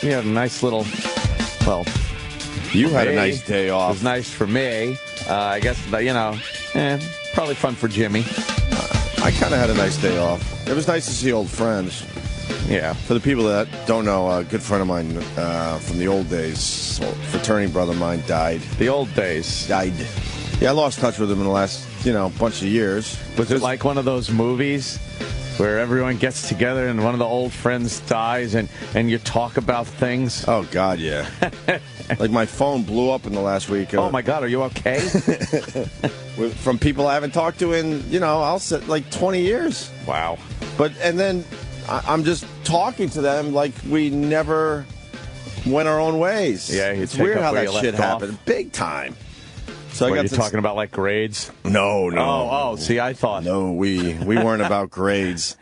We had a nice little, well... You had a nice day off. It was nice for me. I guess, probably fun for Jimmy. I kind of had a nice day off. It was nice to see old friends. Yeah. For the people that don't know, a good friend of mine from the old days, fraternity brother of mine, died. The old days. Died. Yeah, I lost touch with him in the last, bunch of years. Was it like one of those movies where everyone gets together and one of the old friends dies and you talk about things? Oh, God, yeah. Like my phone blew up in the last week. Oh, my God, are you okay? From people I haven't talked to in, I'll say like 20 years. Wow. And then I'm just talking to them like we never went our own ways. Yeah, it's weird how that shit happened. Big time. So What, are you talking about like grades? No. Oh, see, I thought. No, we weren't about grades.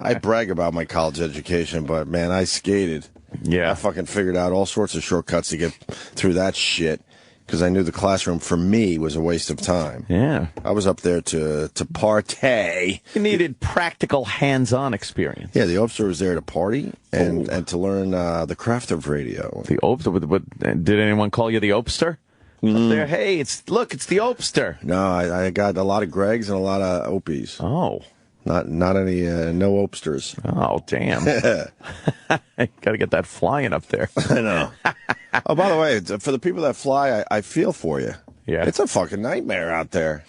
I brag about my college education, but man, I skated. Yeah. I fucking figured out all sorts of shortcuts to get through that shit because I knew the classroom for me was a waste of time. Yeah. I was up there to partay. You needed practical hands-on experience. Yeah, the Opster was there to party and to learn the craft of radio. The Opster? Did anyone call you the Opster? Up there, hey, it's the Opster. No, I got a lot of Gregs and a lot of Opies. Oh. Not any, no Opsters. Oh, damn. Got to get that flying up there. I know. Oh, by the way, for the people that fly, I feel for you. Yeah. It's a fucking nightmare out there.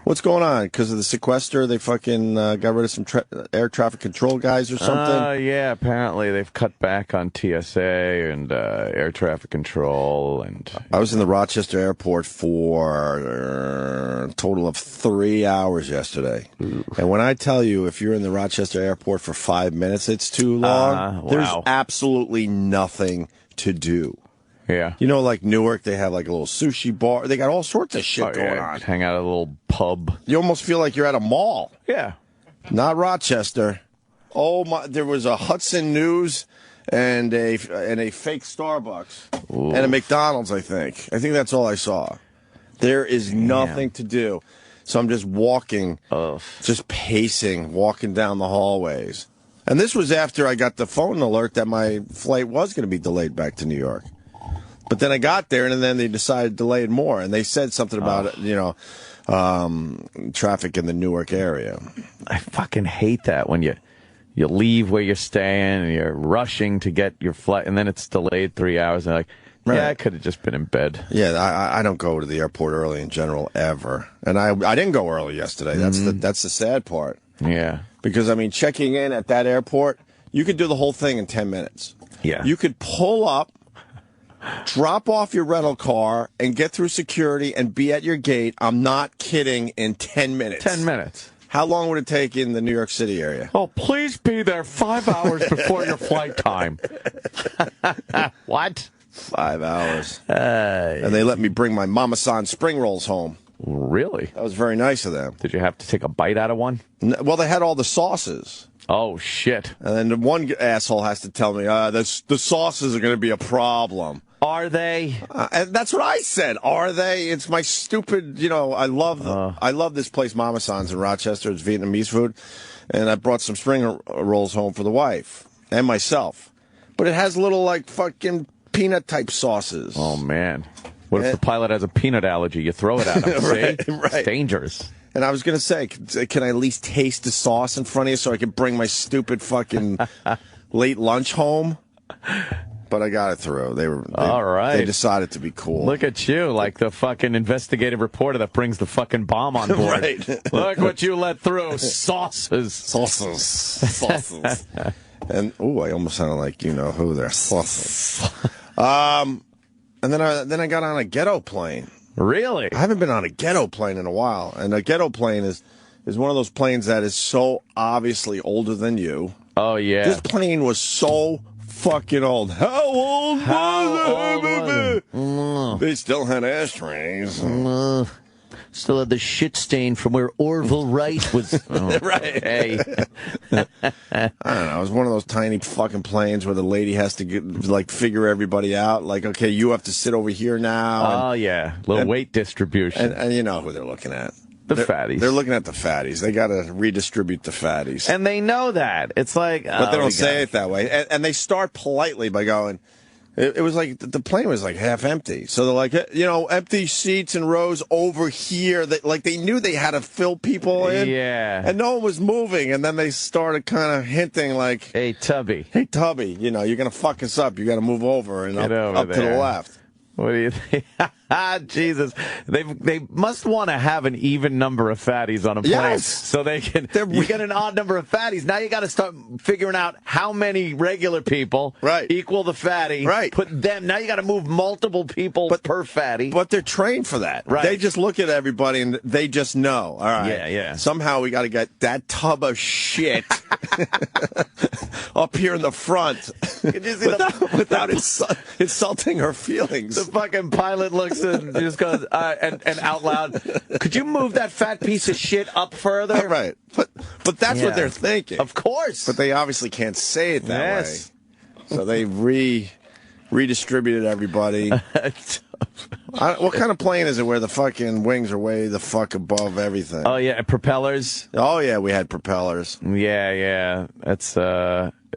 What's going on? Because of the sequester, they fucking got rid of some air traffic control guys or something? Yeah, apparently they've cut back on TSA and air traffic control. And I was in the Rochester airport for a total of 3 hours yesterday. Ooh. And when I tell you, if you're in the Rochester airport for 5 minutes, it's too long. There's absolutely nothing to do. Yeah. Like Newark, they have like a little sushi bar. They got all sorts of shit going on. Hang out at a little pub. You almost feel like you're at a mall. Yeah. Not Rochester. Oh my! There was a Hudson News and a fake Starbucks. Ooh. And a McDonald's. I think that's all I saw. There is nothing to do, so I'm just walking, just pacing, walking down the hallways. And this was after I got the phone alert that my flight was going to be delayed back to New York. But then I got there, and then they decided to delay it more. And they said something about traffic in the Newark area. I fucking hate that when you leave where you're staying and you're rushing to get your flight, and then it's delayed 3 hours. And I I could have just been in bed. Yeah, I don't go to the airport early in general ever, and I didn't go early yesterday. That's the sad part. Yeah, because checking in at that airport, you could do the whole thing in 10 minutes. Yeah, you could pull up, drop off your rental car, and get through security and be at your gate. I'm not kidding. In 10 minutes. 10 minutes. How long would it take in the New York City area? Oh, please be there 5 hours before your flight time. What? 5 hours. And they let me bring my Mama San spring rolls home. Really? That was very nice of them. Did you have to take a bite out of one? Well, they had all the sauces. Oh, shit. And then the one asshole has to tell me, the sauces are going to be a problem. Are they? And that's what I said. Are they? It's my stupid, I love this place, Mama San's in Rochester. It's Vietnamese food. And I brought some spring rolls home for the wife and myself. But it has little, fucking peanut-type sauces. Oh, man. What if the pilot has a peanut allergy? You throw it at him, right. It's dangerous. And I was going to say, can I at least taste the sauce in front of you so I can bring my stupid fucking late lunch home? But I got it through. All right. They decided to be cool. Look at you, like the fucking investigative reporter that brings the fucking bomb on board. Right. Look what you let through. Sauces. And, I almost sounded like you-know-who there. Sauces. And then I got on a ghetto plane. Really? I haven't been on a ghetto plane in a while. And a ghetto plane is one of those planes that is so obviously older than you. Oh, yeah. This plane was so fucking old. How old was it? They still had ashtrays. Still had the shit stain from where Orville Wright was. Right. Hey. I don't know. It was one of those tiny fucking planes where the lady has to figure everybody out. Like, okay, you have to sit over here now. Yeah. Weight distribution. And you know who they're looking at. fatties. They're looking at the fatties. They got to redistribute the fatties. And they know that. It's like... But they don't say it that way. And they start politely by going... It was like the plane was like half empty. So they're like, empty seats and rows over here. They knew they had to fill people in. Yeah. And no one was moving. And then they started kind of hinting like, Hey, Tubby, you're going to fuck us up. You got to move over and up to the left. What do you think? Jesus, they must want to have an even number of fatties on a plane, yes. So they can. You get an odd number of fatties. Now you got to start figuring out how many regular people equal the fatty. Right. Put them. Now you got to move multiple people per fatty. But they're trained for that. Right. They just look at everybody and they just know. All right. Yeah. Somehow we got to get that tub of shit up here in the front without insulting her feelings. The fucking pilot looks and just goes and out loud, could you move that fat piece of shit up further? Right. But that's what they're thinking. Of course. But they obviously can't say it that way. So they redistributed everybody. What kind of plane is it where the fucking wings are way the fuck above everything? Oh, yeah, propellers. Oh, yeah, we had propellers. Yeah. That's,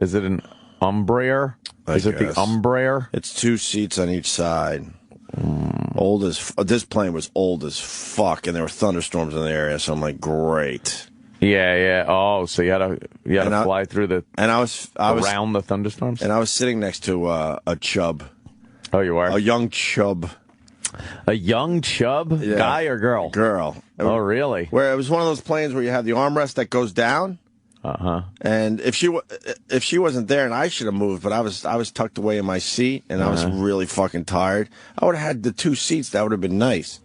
is it an Umbraer? Is it the Umbraer? It's 2 seats on each side. This plane was old as fuck, and there were thunderstorms in the area, so I'm like, great. Yeah. Oh, so you had to fly through around the thunderstorms? And I was sitting next to a chub. Oh, you are? A young chub. A young chub? Yeah. Guy or girl? Girl. Oh, really? Where it was one of those planes where you have the armrest that goes down. Uh-huh. And if she wasn't there, and I should have moved, but I was tucked away in my seat, and I was really fucking tired. I would have had the 2 seats. That would have been nice.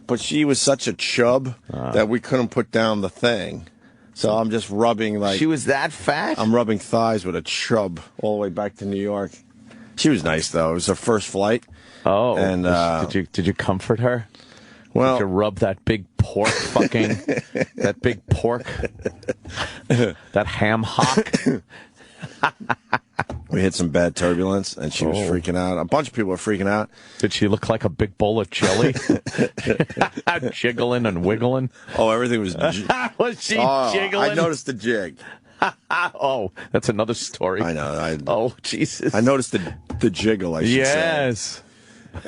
But she was such a chub that we couldn't put down the thing. So I'm just rubbing She was that fat? I'm rubbing thighs with a chub all the way back to New York. She was nice though. It was her first flight. Oh, and did you comfort her? Well, did you rub that big pork that big pork, that ham hock? We hit some bad turbulence, and she was freaking out. A bunch of people were freaking out. Did she look like a big bowl of chili? Jiggling and wiggling? Oh, everything was... Was she jiggling? I noticed the jig. Oh, that's another story. I know. Oh, Jesus. I noticed the jiggle, I should say. Yes.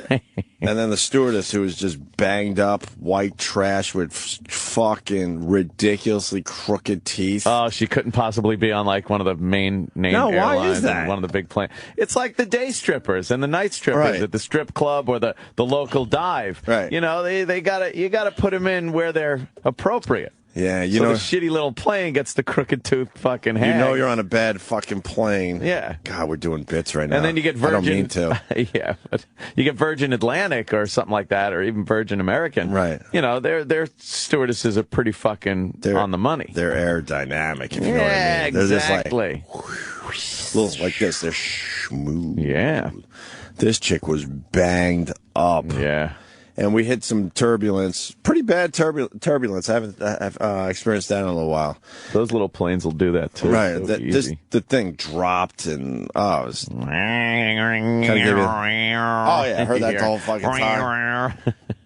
And then the stewardess, who was just banged up, white trash with fucking ridiculously crooked teeth. Oh, she couldn't possibly be on like one of the main named airlines. Why is that? One of the big planes. It's like the day strippers and the night strippers at the strip club or the local dive. Right. You know, you gotta put them in where they're appropriate. Yeah, so the shitty little plane gets the crooked tooth fucking hag. You know you're on a bad fucking plane. Yeah. God, we're doing bits right now. And then you get Virgin. I don't mean to. Yeah, but you get Virgin Atlantic or something like that, or even Virgin American. Right. You know, their stewardesses are pretty fucking on the money. They're aerodynamic, if you know what I mean. They're exactly. Just little like this. They're smooth. Yeah. This chick was banged up. Yeah. And we hit some turbulence, pretty bad turbulence. I haven't experienced that in a little while. Those little planes will do that too. Right. The thing dropped and it was kind of give you. Oh yeah, I heard that the whole fucking time.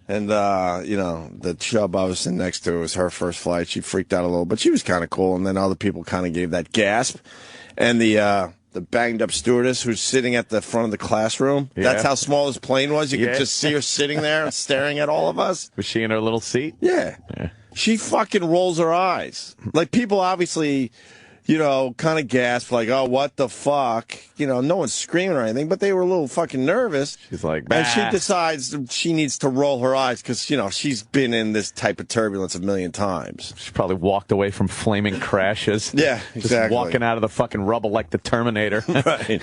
And the chub I was sitting next to, it was her first flight. She freaked out a little, but she was kind of cool. And then other people kind of gave that gasp, and the banged up stewardess who's sitting at the front of the classroom. Yeah. That's how small this plane was. You could just see her sitting there and staring at all of us. Was she in her little seat? Yeah. She fucking rolls her eyes. Like, people obviously, kind of gasp, like, oh, what the fuck? No one's screaming or anything, but they were a little fucking nervous. She's like, bah. And she decides she needs to roll her eyes because, she's been in this type of turbulence a million times. She probably walked away from flaming crashes. Yeah, exactly. Just walking out of the fucking rubble like the Terminator. Right.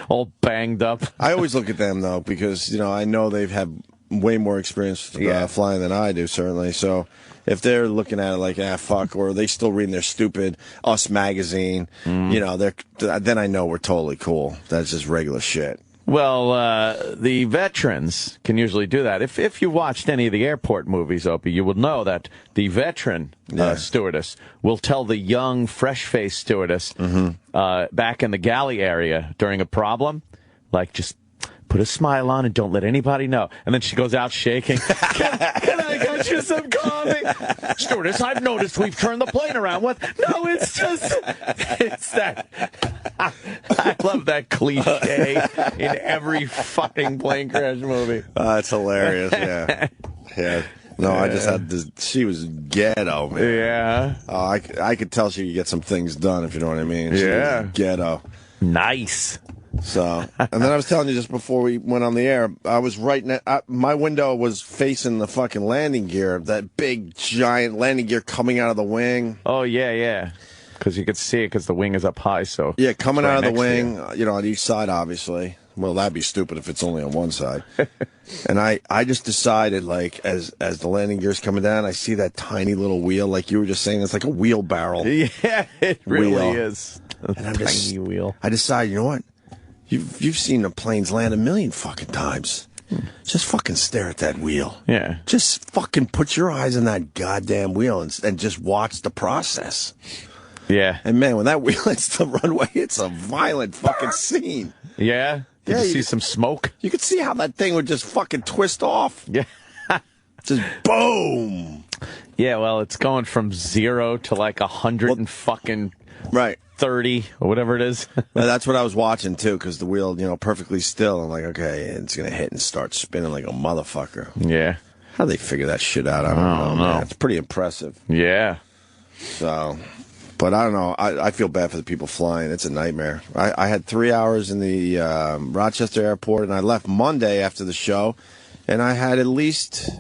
All banged up. I always look at them, though, because, I know they've had way more experience flying than I do, certainly. So if they're looking at it like, fuck, or are they still reading their stupid Us magazine, then I know we're totally cool. That's just regular shit. Well, the veterans can usually do that. If you watched any of the airport movies, Opie, you would know that the veteran stewardess will tell the young, fresh-faced stewardess back in the galley area during a problem, like, just put a smile on and don't let anybody know. And then she goes out shaking. Can I get you some coffee? Stewardess, I've noticed we've turned the plane around. What? No, it's that. I love that cliche in every fucking plane crash movie. It's hilarious, yeah. Yeah. No, I just had this. She was ghetto, man. Yeah. I could tell she could get some things done, if you know what I mean. She was ghetto. Nice. So, and then I was telling you just before we went on the air, I was my window was facing the fucking landing gear, that big, giant landing gear coming out of the wing. Oh, yeah. Because you could see it because the wing is up high, so... Yeah, coming out of the wing, on each side, obviously. Well, that'd be stupid if it's only on one side. And I just decided, like, as the landing gear's coming down, I see that tiny little wheel, like you were just saying, it's like a wheelbarrow. Yeah, it really is. A tiny wheel. I decided, you know what? You've seen the planes land a million fucking times. Just fucking stare at that wheel. Yeah. Just fucking put your eyes on that goddamn wheel and just watch the process. Yeah. And man, when that wheel hits the runway, it's a violent fucking scene. Yeah? Did you see some smoke? You could see how that thing would just fucking twist off. Yeah. Just boom. Yeah, well, it's going from 0 to like 100 and fucking... Right. 30 or whatever it is. That's what I was watching too, because the wheel, perfectly still. I'm like, okay, it's gonna hit and start spinning like a motherfucker. Yeah. How do they figure that shit out? I don't know. Man. It's pretty impressive. Yeah. So, but I don't know. I feel bad for the people flying. It's a nightmare. I had 3 hours in the Rochester airport, and I left Monday after the show, and I had at least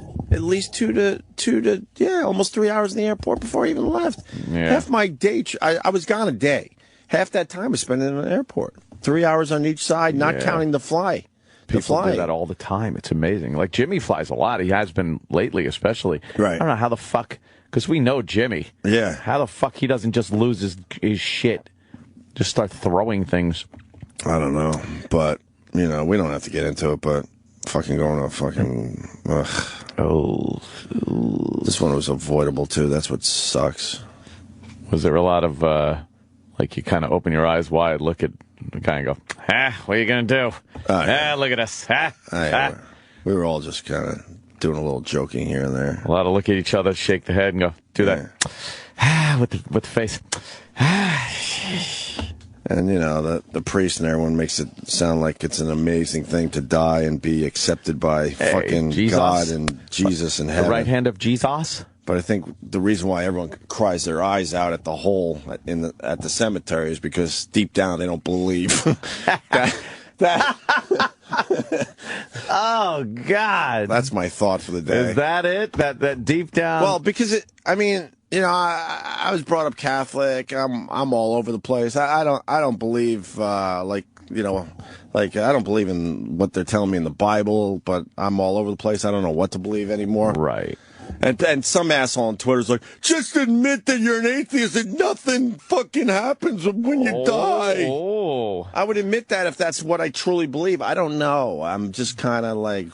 two to almost 3 hours in the airport before I even left. Yeah. Half my day, I was gone a day. Half that time was spent in an airport. 3 hours on each side, not counting the fly. People do that all the time. It's amazing. Like Jimmy flies a lot. He has been lately, especially. Right. I don't know how the fuck, because we know Jimmy. Yeah. How the fuck he doesn't just lose his shit, just start throwing things. I don't know, but we don't have to get into it. But fucking going to fucking. Ugh. Oh. This one was avoidable, too. That's what sucks. Was there a lot of, like, you kind of open your eyes wide, look at the guy and go, what are you going to do? Look at us. We were all just kind of doing a little joking here and there. A lot of look at each other, shake the head, and go, do that. With the face. And, the priest and everyone makes it sound like it's an amazing thing to die and be accepted by fucking Jesus. God and Jesus in heaven. The right hand of Jesus? But I think the reason why everyone cries their eyes out at the hole at the cemetery is because deep down they don't believe that. Oh, God. That's my thought for the day. Is that it? That deep down? Well, because I was brought up Catholic. I'm all over the place. I don't believe I don't believe in what they're telling me in the Bible, but I'm all over the place. I don't know what to believe anymore. Right. And some asshole on Twitter's like, just admit that you're an atheist and nothing fucking happens when you die. Oh. I would admit that if that's what I truly believe. I don't know. I'm just kind of like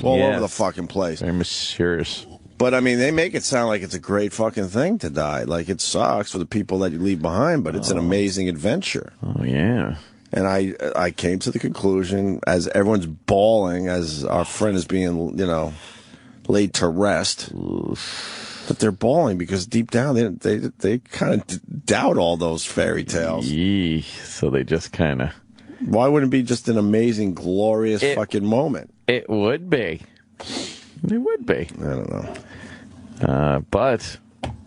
all over the fucking place. Very mysterious. But, I mean, they make it sound like it's a great fucking thing to die. Like, it sucks for the people that you leave behind, but it's an amazing adventure. Oh, yeah. And I came to the conclusion, as everyone's bawling, as our friend is being, laid to rest, that they're bawling because deep down they kind of doubt all those fairy tales. Yee. So they just kind of... Why wouldn't it be just an amazing, glorious fucking moment? It would be. It would be. I don't know. But,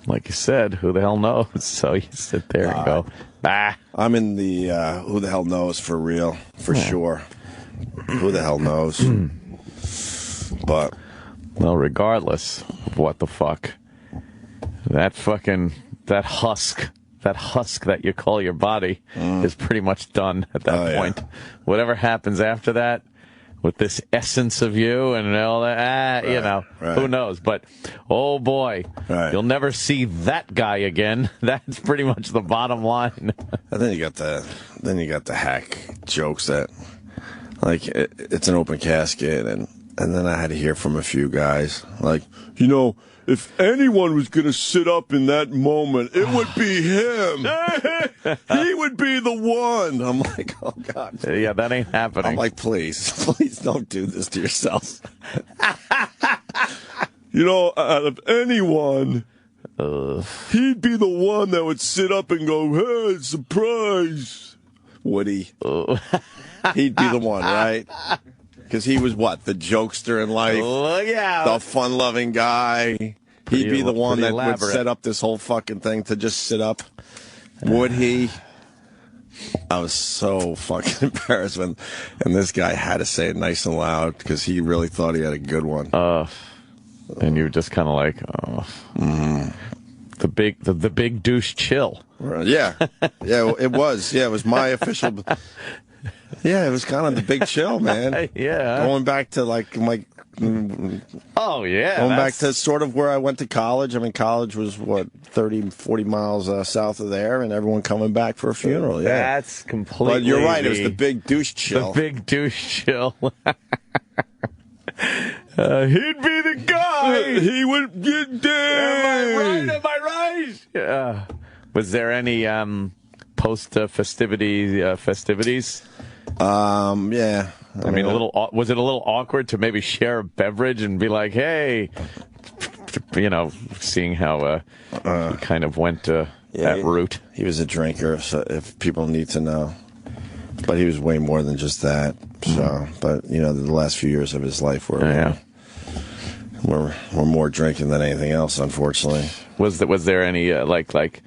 like you said, who the hell knows? So you sit there and go, bah. I'm in the who the hell knows for real, for sure. Who the hell knows? But... Well, regardless of what the fuck, that husk that you call your body is pretty much done at that point. Yeah. Whatever happens after that, with this essence of you and all that, who knows? But, oh boy, you'll never see that guy again. That's pretty much the bottom line. And then you got the hack jokes that, like, it's an open casket, and then I had to hear from a few guys, like, if anyone was going to sit up in that moment, it would be him. He would be the one. I'm like, oh, God. Yeah, that ain't happening. I'm like, please don't do this to yourself. Out of anyone, he'd be the one that would sit up and go, hey, surprise. Woody. He'd be the one, right? Because he was what? The jokester in life? Look out. The fun-loving guy. He'd be the one that would set up this whole fucking thing to just sit up. Would he? I was so fucking embarrassed when, and this guy had to say it nice and loud because he really thought he had a good one. And you were just kind of like, the big douche chill. Yeah, it was. Yeah, it was my official. Yeah, it was kind of the big chill, man. Yeah, going back to like my. Oh yeah, going back to sort of where I went to college. I mean, college was what 30, 40 miles south of there, and everyone coming back for a funeral. Yeah, that's completely. But you're right. It was the big douche chill. The big douche chill. He'd be the guy. He would get dead. Am I right? Yeah. Was there any post festivities? Yeah. I mean, was it a little awkward to maybe share a beverage and be like, hey, seeing how he kind of went that route. He was a drinker, so if people need to know. But he was way more than just that. So, but the last few years of his life were more drinking than anything else, unfortunately. Was there any like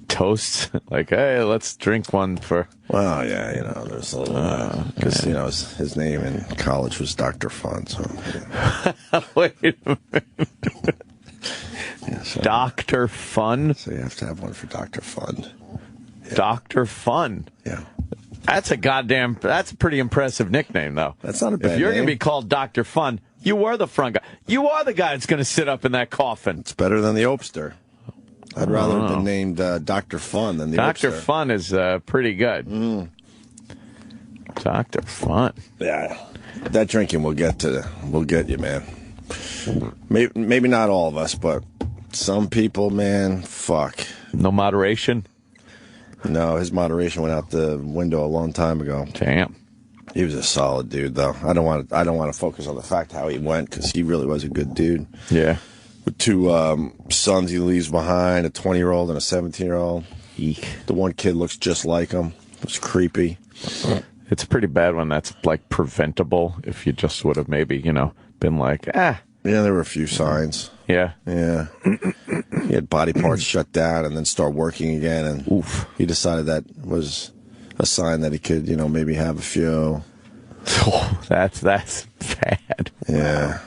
toasts? Like, hey, let's drink one for. Well, yeah, there's a little because his name in college was Dr. Fun. So. Wait a minute. Dr. Fun. So you have to have one for Dr. Fun. Yeah. Dr. Fun. Yeah. That's a pretty impressive nickname, though. That's not a bad If you're name. going to be called Dr. Fun, you are the front guy. You are the guy that's going to sit up in that coffin. It's better than the Opester. I'd rather have been named Dr. Fun than the Dr. Opester. Fun is pretty good. Dr. Fun. Yeah. That drinking will get you, man. Maybe not all of us, but some people, man, fuck. No moderation? No, his moderation went out the window a long time ago. Damn. He was a solid dude, though. I don't want to focus on the fact how he went because he really was a good dude. Yeah. With two sons he leaves behind, a 20-year-old and a 17-year-old. Eek. The one kid looks just like him. It was creepy. It's pretty bad when that's like preventable. If you just would have maybe been like Yeah, there were a few signs. Yeah. Yeah. He had body parts shut down and then start working again. And he decided that was a sign that he could, maybe have a few. Oh, that's bad. Yeah.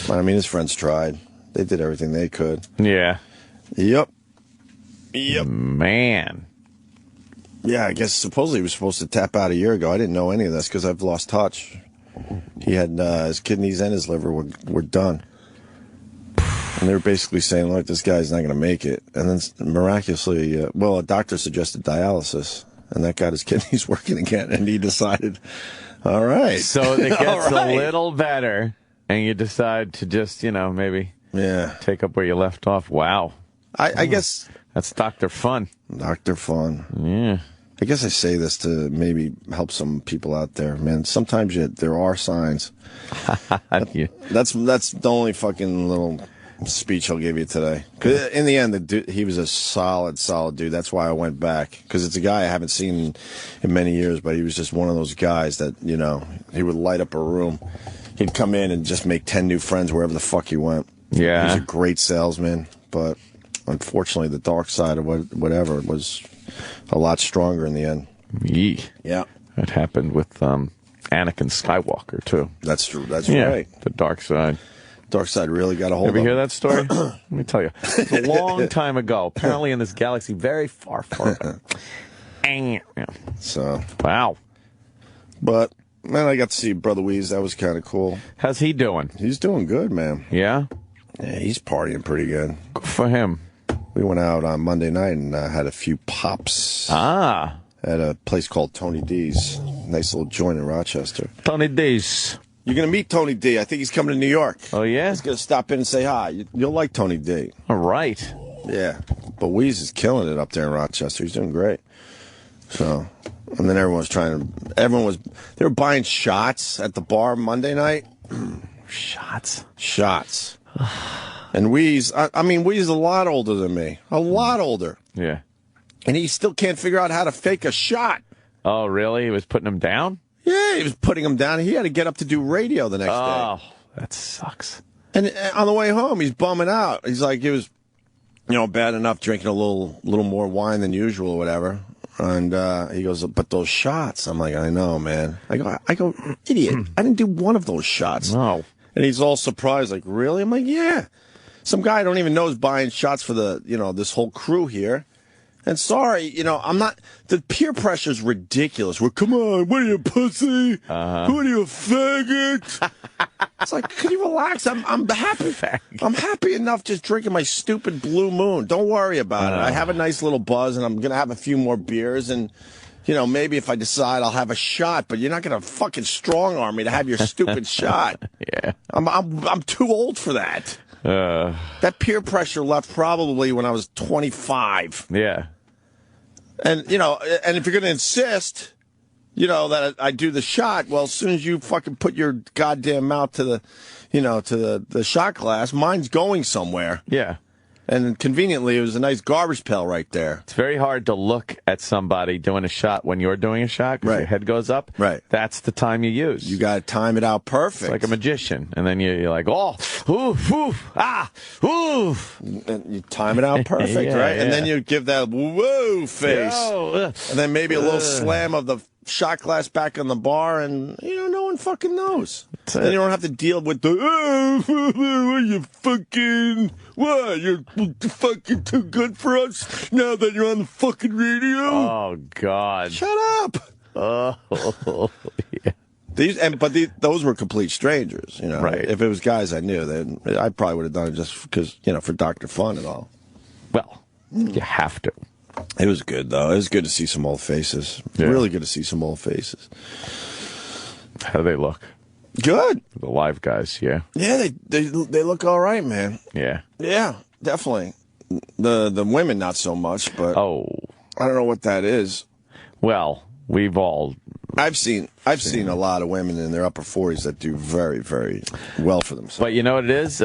I mean, his friends tried. They did everything they could. Yeah. Yep. Man. Yeah, I guess supposedly he was supposed to tap out a year ago. I didn't know any of this because I've lost touch. He had his kidneys and his liver were done. And they were basically saying, look, this guy's not going to make it. And then miraculously, a doctor suggested dialysis. And that got his kidneys working again. And he decided, all right. So it gets a little better. And you decide to just, maybe take up where you left off. Wow. I guess. That's Dr. Fun. Dr. Fun. Yeah. I guess I say this to maybe help some people out there. Man, sometimes there are signs. That's the only fucking little speech I'll give you today. 'Cause in the end, he was a solid dude. That's why I went back. Because it's a guy I haven't seen in many years, but he was just one of those guys that, he would light up a room. He'd come in and just make 10 new friends wherever the fuck he went. Yeah. He was a great salesman, but unfortunately the dark side of whatever was a lot stronger in the end. Yeah. That happened with Anakin Skywalker, too. That's true. That's yeah, right. The dark side. Dark side really got a hold of him. Ever hear that story? Let me tell you. It's a long time ago, apparently in this galaxy very far, far away. So. Wow. But, man, I got to see Brother Weeze. That was kind of cool. How's he doing? He's doing good, man. Yeah? Yeah, he's partying pretty good. Good for him. We went out on Monday night and had a few pops. Ah. At a place called Tony D's. Nice little joint in Rochester. Tony D's. You're going to meet Tony D. I think he's coming to New York. Oh, yeah? He's going to stop in and say hi. You'll like Tony D. All right. Yeah. But Weeze is killing it up there in Rochester. He's doing great. So, and then they were buying shots at the bar Monday night. Shots. And Weeze, Weeze is a lot older than me. A lot older. Yeah. And he still can't figure out how to fake a shot. Oh, really? He was putting him down? Yeah, he was putting him down. He had to get up to do radio the next day. Oh, that sucks. And on the way home, he's bumming out. He's like, it was, bad enough drinking a little more wine than usual or whatever. And he goes, but those shots. I'm like, I know, man. I go, idiot. I didn't do one of those shots. No. And he's all surprised, like, really? I'm like, yeah. Some guy I don't even know is buying shots for this whole crew here. And sorry, I'm not, the peer pressure is ridiculous. Well, come on, what are you, pussy? What are you, a faggot? It's like, can you relax? I'm happy. I'm happy enough just drinking my stupid Blue Moon. Don't worry about it. I have a nice little buzz, and I'm going to have a few more beers, and, maybe if I decide I'll have a shot, but you're not going to fucking strong-arm me to have your stupid shot. Yeah. I'm too old for that. That peer pressure left probably when I was 25. Yeah. And, and if you're going to insist, that I do the shot, well, as soon as you fucking put your goddamn mouth to the shot glass, mine's going somewhere. Yeah. And conveniently, it was a nice garbage pail right there. It's very hard to look at somebody doing a shot when you're doing a shot because your head goes up. Right. That's the time you use. You got to time it out perfect. It's like a magician. And then you're like, oh, oof, oof, ah, oof. And you time it out perfect, right? Yeah. And then you give that whoa face. And then maybe a little slam of the shot glass back on the bar, and, no one fucking knows. Then you don't have to deal with the, you're fucking too good for us now that you're on the fucking radio? Oh, God. Shut up. Oh, yeah. Those were complete strangers, Right. If it was guys I knew, I probably would have done it just because, for Dr. Fun and all. Well, you have to. It was good, though. It was good to see some old faces. Yeah. Really good to see some old faces. How do they look? Good. The live guys, yeah. Yeah, they look all right, man. Yeah. Yeah, definitely. The women, not so much, but I don't know what that is. Well, we've all... I've seen a lot of women in their upper 40s that do very, very well for themselves. But you know what it is?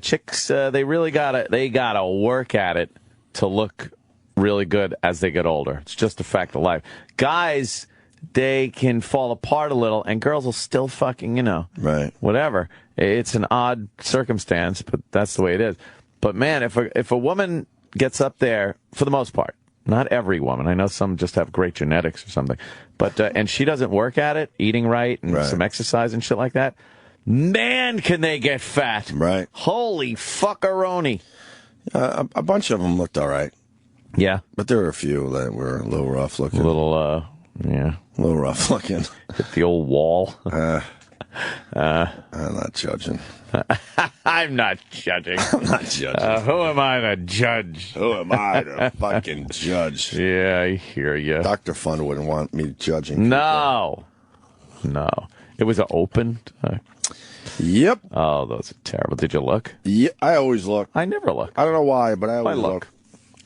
Chicks, they really gotta work at it to look really good as they get older. It's just a fact of life. Guys, they can fall apart a little, and girls will still fucking, right, whatever. It's an odd circumstance, but that's the way it is. But man, if a woman gets up there, for the most part, not every woman, I know some just have great genetics or something, but and she doesn't work at it, eating right and some exercise and shit like that, man, can they get fat. Right. Holy fuckaroni. A bunch of them looked all right. Yeah. But there were a few that were a little rough looking. A little rough looking. Hit the old wall. I'm not judging. I'm not judging. I'm not judging. Who am I to judge? Who am I to fucking judge? Yeah, I hear you. Dr. Fun wouldn't want me judging. No. It was open. Yep. Oh, those are terrible. Did you look? Yeah, I always look. I never look. I don't know why, but I always look.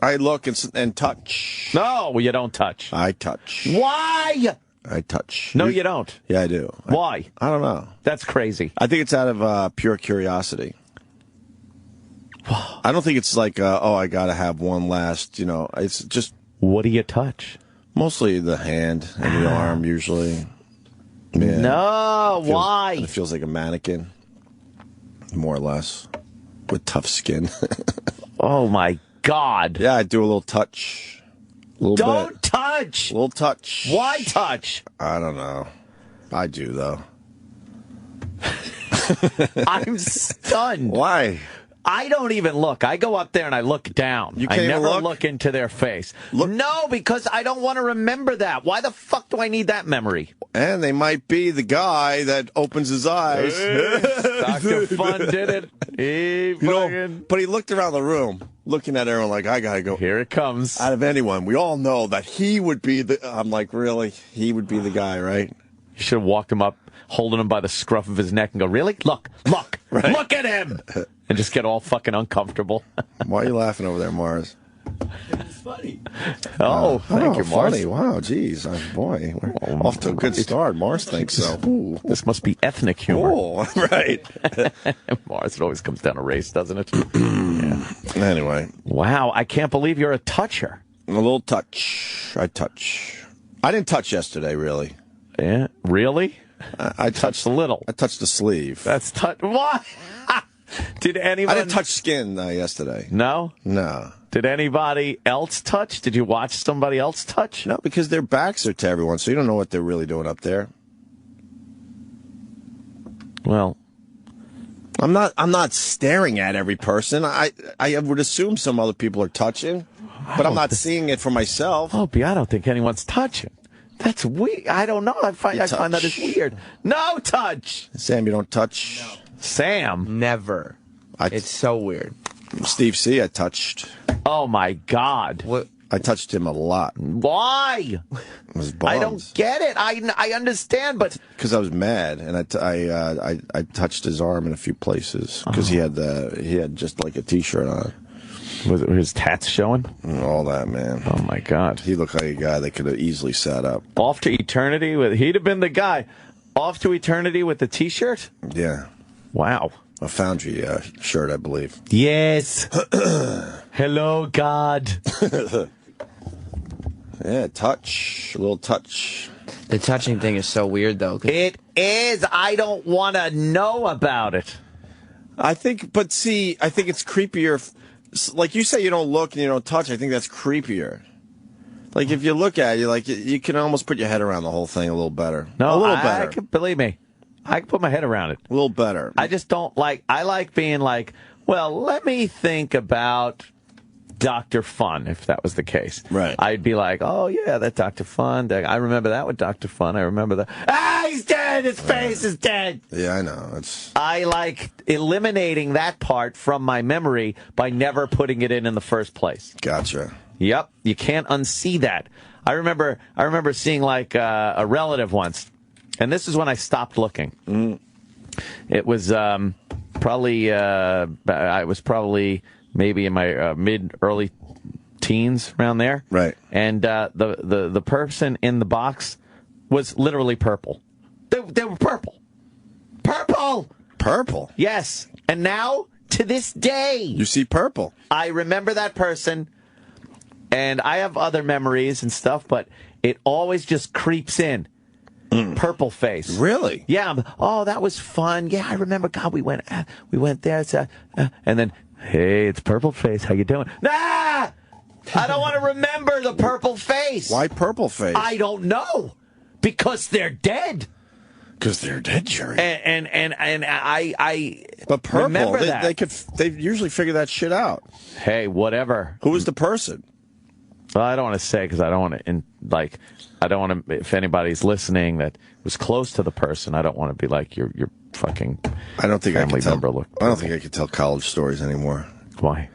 I look and touch. No, you don't touch. I touch. Why? I touch. No, you don't. Yeah, I do. Why? I don't know. That's crazy. I think it's out of pure curiosity. I don't think it's like, I got to have one last, it's just... What do you touch? Mostly the hand and the arm, usually. Yeah. No, why? It feels like a mannequin, more or less, with tough skin. Oh, my God. Yeah, I do a little touch. Don't touch. A little touch. Why touch? I don't know. I do, though. I'm stunned. Why? I don't even look. I go up there and I look down. You can't I never even look into their face. Look. No, because I don't want to remember that. Why the fuck do I need that memory? And they might be the guy that opens his eyes. Dr. Fun did it. But he looked around the room, looking at everyone like, I gotta go. Here it comes. Out of anyone, we all know that he would be the. I'm like, really? He would be the guy, right? You should have walked him up, holding him by the scruff of his neck and go, really? Look, Right. look at him! And just get all fucking uncomfortable. Why are you laughing over there, Mars? It's funny. Thank you, Mars. Funny. Wow, geez. Boy, we're off to a good start. Mars thinks so. Ooh. This must be ethnic humor. Oh, right. Mars, it always comes down to race, doesn't it? Yeah. Anyway. Wow, I can't believe you're a toucher. A little touch. I touch. I didn't touch yesterday, really. Yeah, really? I touched a little. I touched the sleeve. That's What? Did anyone? I didn't touch skin yesterday. No? No. Did anybody else touch? Did you watch somebody else touch? No, because their backs are to everyone, so you don't know what they're really doing up there. Well, I'm not staring at every person. I would assume some other people are touching, but I'm not seeing it for myself. Opie, I don't think anyone's touching. That's weird. I don't know. I find that is weird. No touch. Sam, you don't touch? No. Sam. Never. It's so weird. Steve C, I touched. Oh, my God. What? I touched him a lot. Why? I was bummed. I don't get it. I understand, but... Because I was mad, and I touched his arm in a few places, because he had just like a T-shirt on. Was his tats showing? And all that, man. Oh, my God. He looked like a guy that could have easily sat up. Off to eternity with... He'd have been the guy. Off to eternity with the T-shirt? Yeah. Wow. A Foundry shirt, I believe. Yes. Hello, God. Yeah, touch. A little touch. The touching thing is so weird, though. It is. I don't want to know about it. I think it's creepier. Like you say, you don't look and you don't touch. I think that's creepier. Like if you look at it, you can almost put your head around the whole thing a little better. No, a little better. Believe me, I can put my head around it. A little better. I just don't like. I like being like, well, let me think about Dr. Fun, if that was the case. Right. I'd be like, oh, yeah, that Dr. Fun. I remember that with Dr. Fun. I remember that. Ah, he's dead. His face is dead. Yeah, I know. I like eliminating that part from my memory by never putting it in the first place. Gotcha. Yep. You can't unsee that. I remember seeing like a relative once, and this is when I stopped looking. It was probably I was probably maybe in my early teens, around there. Right. And the person in the box was literally purple. They were purple. Purple. Purple. Yes. And now to this day, You see purple. I remember that person, and I have other memories and stuff, but it always just creeps in. Purple face. Really? Yeah. Oh, that was fun. Yeah, I remember. God, we went there. And then, hey, it's purple face. How you doing? Nah! I don't want to remember the purple face. Why purple face? I don't know. Because they're dead. Because they're dead, Jerry. And I But purple, remember that. they usually figure that shit out. Hey, whatever. Who was the person? Well, I don't want to say because I don't want to, I don't want to, if anybody's listening that was close to the person, I don't want to be like, your fucking I don't think family I can member. tell. I don't think I can tell college stories anymore. Why?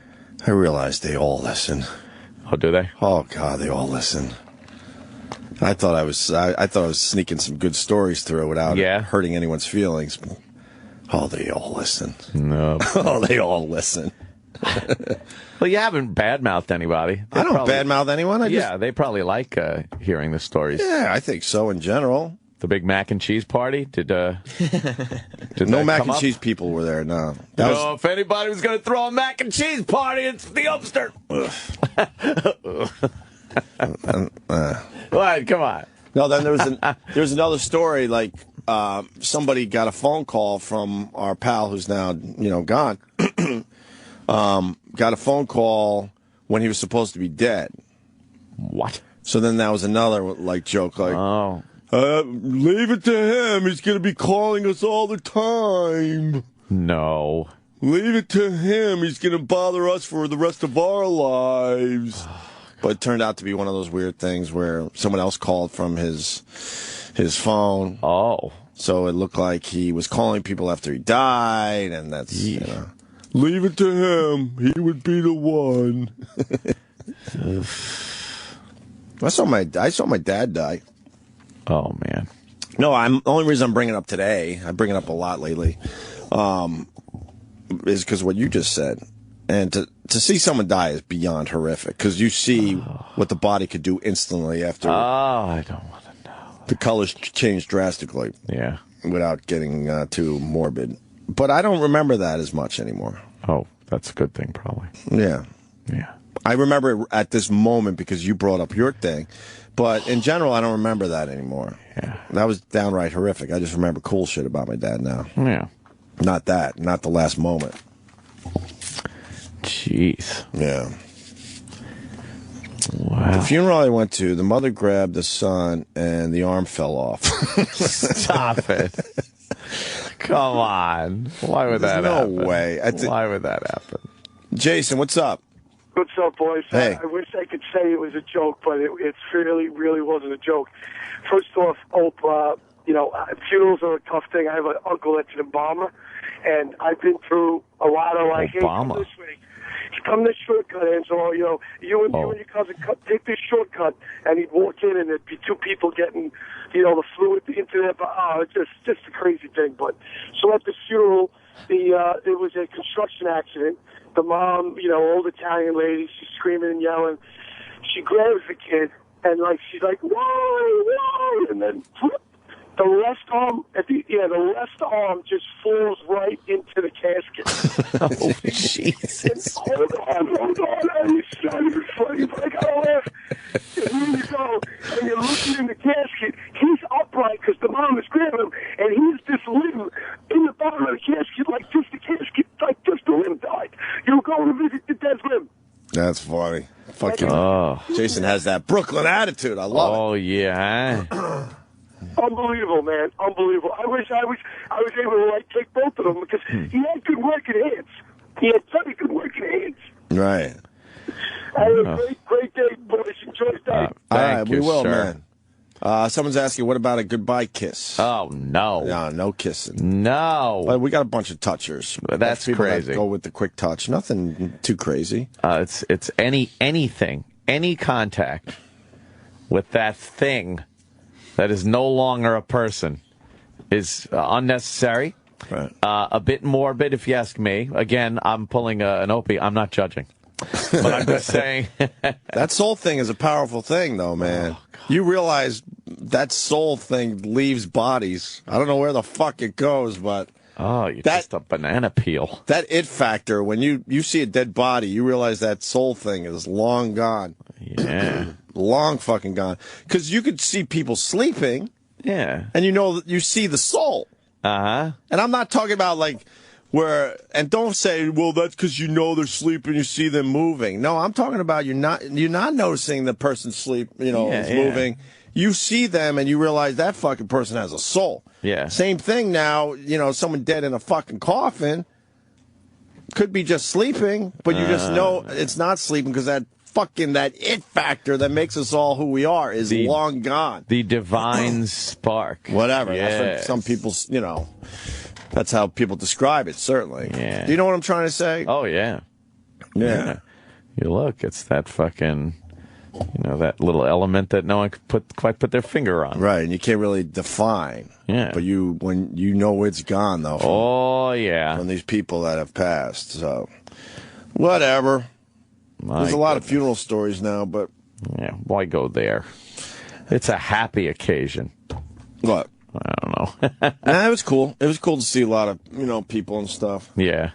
I realize they all listen. Oh, do they? Oh God, they all listen. I thought I was sneaking some good stories through without hurting anyone's feelings. Oh, they all listen. No. Oh, they all listen. Well, you haven't badmouthed anybody. I don't badmouth anyone. They probably like hearing the stories. Yeah, I think so in general. The big mac and cheese party? Did no mac and cheese people were there, no. If anybody was going to throw a mac and cheese party, it's the Upstart. What? Come on. No, then there was another story, like somebody got a phone call from our pal who's now, gone. Got a phone call when he was supposed to be dead. What? So then that was another joke, leave it to him. He's going to be calling us all the time. No. Leave it to him. He's going to bother us for the rest of our lives. But it turned out to be one of those weird things where someone else called from his phone. Oh. So it looked like he was calling people after he died, and that's, leave it to him. He would be the one. I saw my dad die. Oh, man. No, the only reason I'm bringing it up today, I bring it up a lot lately, is because what you just said. And to see someone die is beyond horrific, because you see what the body could do instantly after. Oh, I don't want to know. The colors change drastically. Yeah. Without getting too morbid. But I don't remember that as much anymore. Oh, that's a good thing, probably. Yeah. Yeah. I remember it at this moment because you brought up your thing. But in general, I don't remember that anymore. Yeah. That was downright horrific. I just remember cool shit about my dad now. Yeah. Not that. Not the last moment. Jeez. Yeah. Wow. The funeral I went to, the mother grabbed the son and the arm fell off. Stop it. Come on. Why would that happen? No way. Why would that happen? Jason, what's up? What's up, boys? Hey. I wish I could say it was a joke, but it really, really wasn't a joke. First off, funerals are a tough thing. I have an uncle that's an embalmer, and I've been through a lot of like, Obama. hey, come this way. Come this shortcut, Angelo. You and your cousin take this shortcut, and he'd walk in, and there'd be two people getting, the fluid into their. It's just a crazy thing. But so at the funeral, it was a construction accident. The mom, old Italian lady, she's screaming and yelling. She grabs the kid, and she's like, whoa, whoa, and then whoop, the left arm just falls right into the casket. Oh, Jesus. Hold on. And it's funny, but I gotta laugh. And here you go, and you're looking in the casket. He's upright because the mom is grabbing him, and he's just limb in the bottom of the casket, like just the casket, like just the limb died. You're going to visit the dead limb. That's funny. Fucking Jason has that Brooklyn attitude. I love it. Oh, yeah. Unbelievable, man. Unbelievable. I wish I was able to take both of them because he had good working hands. He had very good working hands. Right. I had a great day, boys. Enjoy the day. All right, we will, sir. man. Someone's asking, what about a goodbye kiss? Oh, no. No kissing. No. Well, we got a bunch of touchers. That's people crazy. That go with the quick touch. Nothing too crazy. It's anything, any contact with that thing that is no longer a person is unnecessary. Right. A bit morbid, if you ask me. Again, I'm pulling an Opie. I'm not judging. But I'm just saying. That soul thing is a powerful thing, though, man. You realize that soul thing leaves bodies. I don't know where the fuck it goes, but... Oh, you're just a banana peel. That it factor, when you see a dead body, you realize that soul thing is long gone. Yeah. Long fucking gone. Because you could see people sleeping. Yeah. And you see the soul. Uh-huh. And I'm not talking about and don't say, well, that's because they're sleeping, you see them moving. No, I'm talking about you're not noticing the person sleep, is moving. You see them and you realize that fucking person has a soul. Yeah. Same thing now, someone dead in a fucking coffin could be just sleeping, but you just know it's not sleeping because that it factor that makes us all who we are is long gone. The divine spark. Whatever. Yes. That's what some people, that's how people describe it, certainly. Yeah. Do you know what I'm trying to say? Oh, yeah. Yeah. You look, it's that fucking, that little element that no one could quite put their finger on. Right, and you can't really define. Yeah. But when you know it's gone, though. From these people that have passed. So, whatever. There's a lot of funeral stories now, but... Yeah, why go there? It's a happy occasion. What? I don't know. Nah, it was cool. It was cool to see a lot of, people and stuff. Yeah.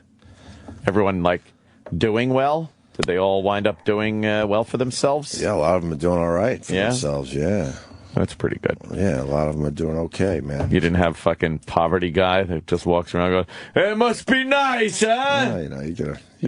Everyone, doing well? Did they all wind up doing well for themselves? Yeah, a lot of them are doing all right for themselves, yeah. That's pretty good. Yeah, a lot of them are doing okay, man. You didn't have fucking poverty guy that just walks around going, "It must be nice, huh?" Yeah, you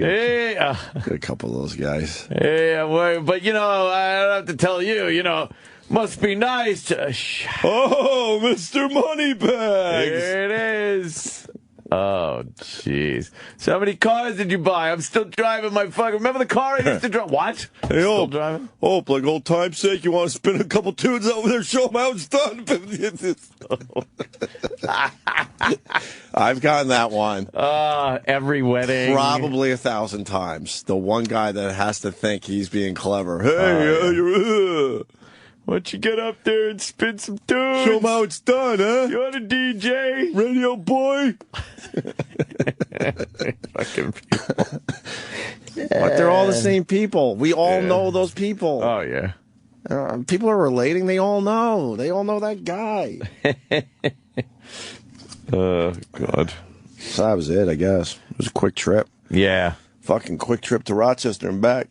get a couple of those guys. Yeah, but I don't have to tell you, must be nice to... Oh, Mr. Moneybags! Here it is. Oh, jeez. So how many cars did you buy? I'm still driving my fucking... Remember the car I used to drive? What? Hey, still driving? Like old time's sake, you want to spin a couple tunes over there, show them how it's done? I've gotten that one. Every wedding. Probably 1,000 times. The one guy that has to think he's being clever. Hey, Why don't you get up there and spin some tunes? Show 'em how it's done, huh? You want a DJ? Radio boy. Fucking people. But they're all the same people. We all know those people. Oh, yeah. People are relating. They all know. They all know that guy. Oh, God. So that was it, I guess. It was a quick trip. Yeah. Fucking quick trip to Rochester and back.